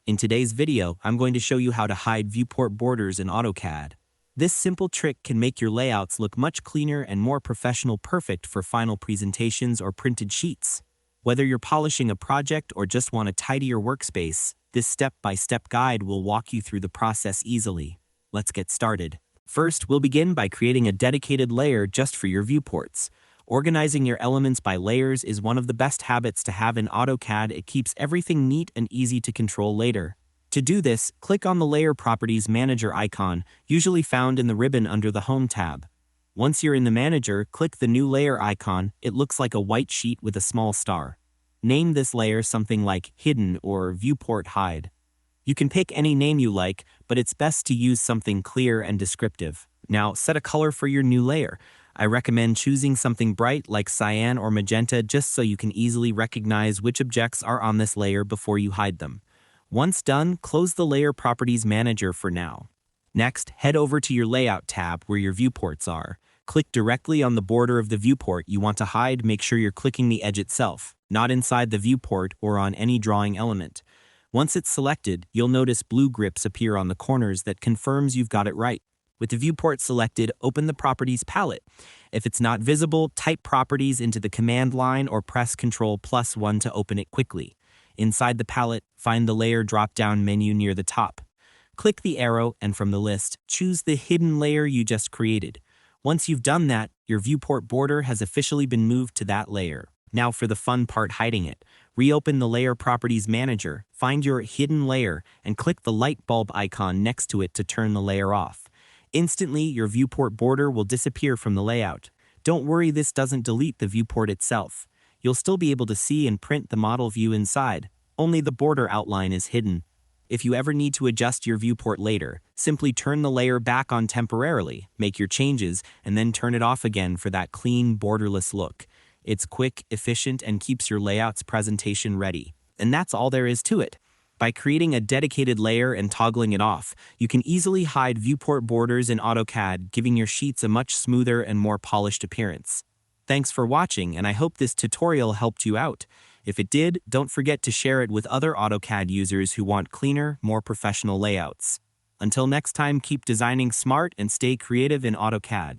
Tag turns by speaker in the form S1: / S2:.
S1: In today's video, I'm going to show you how to hide viewport borders in AutoCAD. This simple trick can make your layouts look much cleaner and more professional, perfect for final presentations or printed sheets. Whether you're polishing a project or just want a tidier workspace, this step-by-step guide will walk you through the process easily. Let's get started. First, we'll begin by creating a dedicated layer just for your viewports. Organizing your elements by layers is one of the best habits to have in AutoCAD. It keeps everything neat and easy to control later. To do this, click on the Layer Properties Manager icon, usually found in the ribbon under the Home tab. Once you're in the manager, click the New Layer icon. It looks like a white sheet with a small star. Name this layer something like Hidden or Viewport Hide. You can pick any name you like, but it's best to use something clear and descriptive. Now, set a color for your new layer. I recommend choosing something bright like cyan or magenta just so you can easily recognize which objects are on this layer before you hide them. Once done, close the Layer Properties Manager for now. Next, head over to your Layout tab where your viewports are. Click directly on the border of the viewport you want to hide. Make sure you're clicking the edge itself, not inside the viewport or on any drawing element. Once it's selected, you'll notice blue grips appear on the corners that confirms you've got it right. With the viewport selected, open the Properties palette. If it's not visible, type Properties into the command line or press Ctrl+1 to open it quickly. Inside the palette, find the Layer drop-down menu near the top. Click the arrow and from the list, choose the hidden layer you just created. Once you've done that, your viewport border has officially been moved to that layer. Now for the fun part, hiding it. Reopen the Layer Properties Manager, find your hidden layer, and click the light bulb icon next to it to turn the layer off. Instantly, your viewport border will disappear from the layout. Don't worry, this doesn't delete the viewport itself. You'll still be able to see and print the model view inside. Only the border outline is hidden. If you ever need to adjust your viewport later, simply turn the layer back on temporarily, make your changes, and then turn it off again for that clean, borderless look. It's quick, efficient, and keeps your layout's presentation ready. And that's all there is to it. By creating a dedicated layer and toggling it off, you can easily hide viewport borders in AutoCAD, giving your sheets a much smoother and more polished appearance. Thanks for watching, and I hope this tutorial helped you out. If it did, don't forget to share it with other AutoCAD users who want cleaner, more professional layouts. Until next time, keep designing smart and stay creative in AutoCAD.